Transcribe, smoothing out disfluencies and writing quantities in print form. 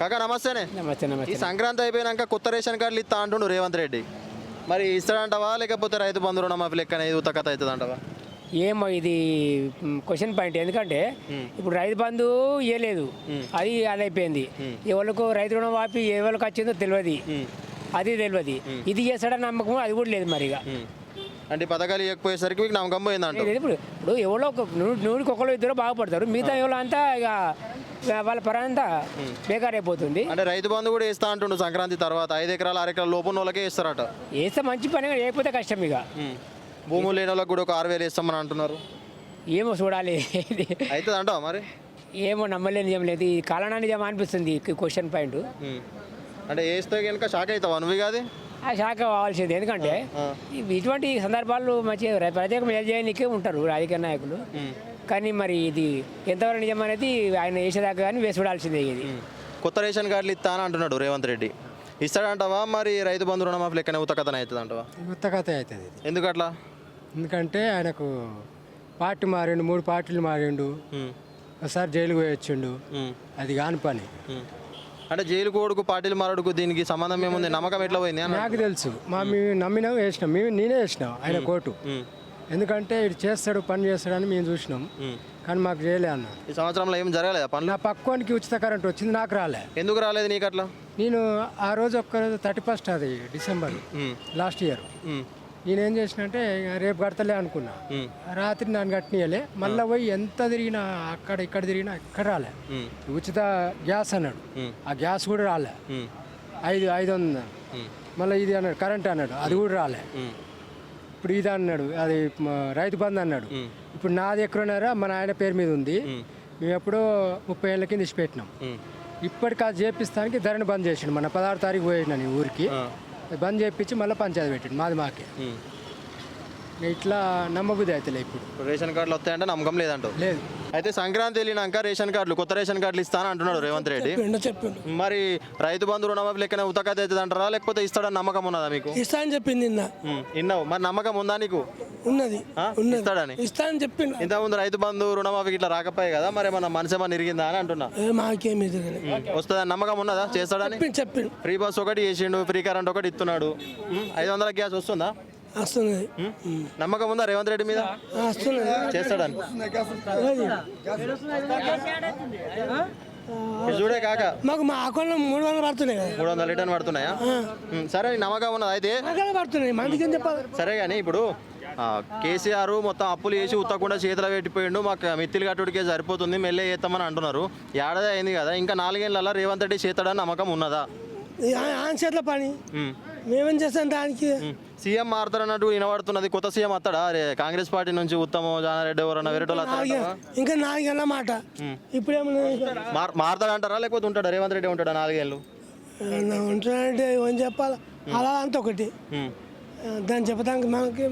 కాకా నమస్తేనే. నమస్తే ఈ నమస్తే. సంక్రాంతి అయిపోయినాక కొత్త రేషన్ కార్డులు ఇస్తా అంటుండు రేవంత్ రెడ్డి. మరి ఇస్తాడంటావా లేకపోతే రైతు బంధు రుణమాఫీ లెక్కనే ఇది ఉతకత అవుతుంది అంటావా? ఏమో ఇది క్వశ్చన్ పాయింట్. ఎందుకంటే ఇప్పుడు రైతు బంధు ఇవ్వలేదు, అది అయిపోయింది. ఎవరికి రైతు రుణమాఫీ ఎవరికి వచ్చిందో తెలియదు, అది తెలియదు. ఇది చేస్తాడని నమ్మకం అది కూడా లేదు. మరిగా అంటే పథకాలు ఇవ్వకపోయేసరికి మీకు నమ్మకం పోయిందంట. ఇప్పుడు ఇప్పుడు ఎవరో నూరికి ఒకరు ఇద్దరు బాగుపడతారు, మిగతా ఎవరో అంతా ఇక వాళ్ళ పరంతా బేకార్ అయిపోతుంది. అంటే రైతు బంధు కూడా ఇస్తా అంటుండు సంక్రాంతి తర్వాత 5 ఎకరాలు 6 ఎకరాల లోపు వాళ్ళకే ఇస్తారట. వేస్తే మంచి పని, వేయకపోతే కష్టం. ఇక భూములు లేని వాళ్ళకి కూడా ఒక 6,000 ఇస్తామని అంటున్నారు. ఏమో చూడాలి. అవుతుంది అంటావా మరి? ఏమో నమ్మలేని నిజం లేదు, ఈ కాలనా నిజం అనిపిస్తుంది క్వశ్చన్ పాయింట్. అంటే వేస్తే కనుక షాక్ అవుతావా నువ్వు? కాదు ఆ శాఖ కావాల్సింది. ఎందుకంటే ఇటువంటి సందర్భాలు మంచిగా ప్రత్యేక మేలు చేయడానికే ఉంటారు రాజకీయ నాయకులు. కానీ మరి ఇది ఎంతవరకు నిజం అనేది ఆయన వేసేదాకా కానీ వేసి చూడాల్సిందే. ఇది కొత్త రేషన్ కార్డులు ఇస్తా అని అంటున్నాడు రేవంత్ రెడ్డి. ఇస్తాడంటావా మరి రైతు బంధు రుణమాఫీ లెక్కనే ఉతకథన అవుతుంది అంటావా? ఉత్తకథ అవుతుంది. ఎందుకు అట్లా? ఎందుకంటే ఆయనకు పార్టీ మారిండు, 3 పార్టీలు మారిండు, ఒకసారి జైలుకు పోయొచ్చిండు, అది కాని పని. అంటే జైలు కోడుకు పార్టీలు మారడుకు దీనికి సంబంధం ఏముంది? నమ్మకం ఎట్లా పోయింది అని నాకు తెలుసు. మేము నమ్మినాం, వేసినాం. నేనే వేసినాం ఆయన కోటు. ఎందుకంటే ఇటు చేస్తాడు, పని చేస్తాడని మేము చూసినాం, కానీ మాకు చేయలే అన్న. ఈ సంవత్సరంలో ఏం జరగలేదా పనులు? నా పక్కోనికి ఉచిత కరెంట్ వచ్చింది, నాకు రాలే. ఎందుకు రాలేదు నీకు అట్లా? నేను ఆ రోజు ఒక్కరోజు 31st అది డిసెంబర్ లాస్ట్ ఇయర్ నేనేం చేసిన అంటే రేపు కడతలే అనుకున్నా. రాత్రి నన్ను కట్టినీయలే, మళ్ళీ పోయి ఎంత తిరిగినా అక్కడ ఇక్కడ తిరిగినా ఎక్కడ రాలే. ఉచిత గ్యాస్ అన్నాడు, ఆ గ్యాస్ కూడా రాలే. 500 మళ్ళీ ఇది అన్నాడు, కరెంట్ అన్నాడు, అది కూడా రాలే. ఇప్పుడు ఇది అన్నాడు, అది రైతు బంధు అన్నాడు. ఇప్పుడు నాది ఎక్కడున్నారా మన ఆయన పేరు మీద ఉంది. మేము ఎప్పుడో 30 ఏళ్ళ కింద ఇచ్చి పెట్టినాం. ఇప్పటికి అది చేపిస్తానికి ధరని బంద్ చేసిండు. మన 16 తారీఖు పోయినా నీ ఊరికి బంద్ చేయించి మళ్ళీ పంచాయతీ పెట్టిండు మాది మాకే. ఇట్లా నమ్మబుద్ధి అవుతుంది. ఇప్పుడు రేషన్ కార్డులు వస్తాయంటే నమ్మకం లేదంటావు? లేదు. అయితే సంక్రాంతి వెళ్ళినాక రేషన్ కార్డులు కొత్త రేషన్ కార్డులు ఇస్తాను అంటున్నాడు రేవంత్ రెడ్డి. మరి రైతు బంధు రుణమాఫీ లెక్కనే ఉతకత అవుతుంది అంటారా లేకపోతే ఇస్తాడని నమ్మకం ఉన్నదా మీకు? ఇస్తా అని చెప్పింది విన్నావు మరి? నమ్మకం ఉందా నీకు? ఉన్నది, ఇస్తాడని ఇస్తా అని చెప్పిండు. ఇంతకుముందు రైతు బంధు రుణమాఫీకి ఇట్లా రాకపోయే కదా, మరి మన మనసు ఏమన్నా ఇరిగిందా అని అంటున్నా. మాకేమి వస్తుందని నమ్మకం ఉన్నదా? చేస్తాడని చెప్పిండు. ఫ్రీ బస్ ఒకటి చేసిండు, ఫ్రీ కరెంట్ ఒకటి ఇస్తున్నాడు. 500 గ్యాస్ వస్తుందా? వస్తున్నది. నమ్మకం ఉందా రేవంత్ రెడ్డి మీద? వస్తున్నది, చేస్తాడని చూడే కాక మాకు మా అకౌంట్లో 300 పడుతున్నాయి కదా. 300 రిటర్న్ పడుతున్నాయా? సరే నమ్మకం ఉన్నది అయితే. పడుతున్నాయి, మందికి చెప్పాలి. సరే కానీ ఇప్పుడు కేసీఆర్ మొత్తం అప్పులు చేసి ఉత్తకుండా చేతిలో పెట్టిపోయిండు, మాకు మిత్తిలు కట్టుడికే సరిపోతుంది, మెల్లే చేస్తామని అంటున్నారు. ఏడాది అయింది కదా, ఇంకా 4 ఏళ్ళ రేవంత్ రెడ్డి చేస్తాడని నమ్మకం ఉన్నదా? ఆయన చేతిలో పని, మేమేం చేస్తాం దానికి. సీఎం మారుతారన్నట్టు వినబడుతున్నది. కొత్త సీఎం వస్తాడా కాంగ్రెస్ పార్టీ నుంచి? ఉత్తమ్ జానారెడ్డి ఎవరన్నా వేరే ఇంకా 4 ఏళ్ళ మాట. ఇప్పుడేమన్నా మారుతాడంటారా లేకపోతే ఉంటాడా రేవంత్ రెడ్డి? ఉంటాడా 4 ఏళ్ళు? ఉంటాడంటే ఏమని చెప్పాలి, అలా అంత ఒకటి దాన్ని చెప్పడానికి మనకి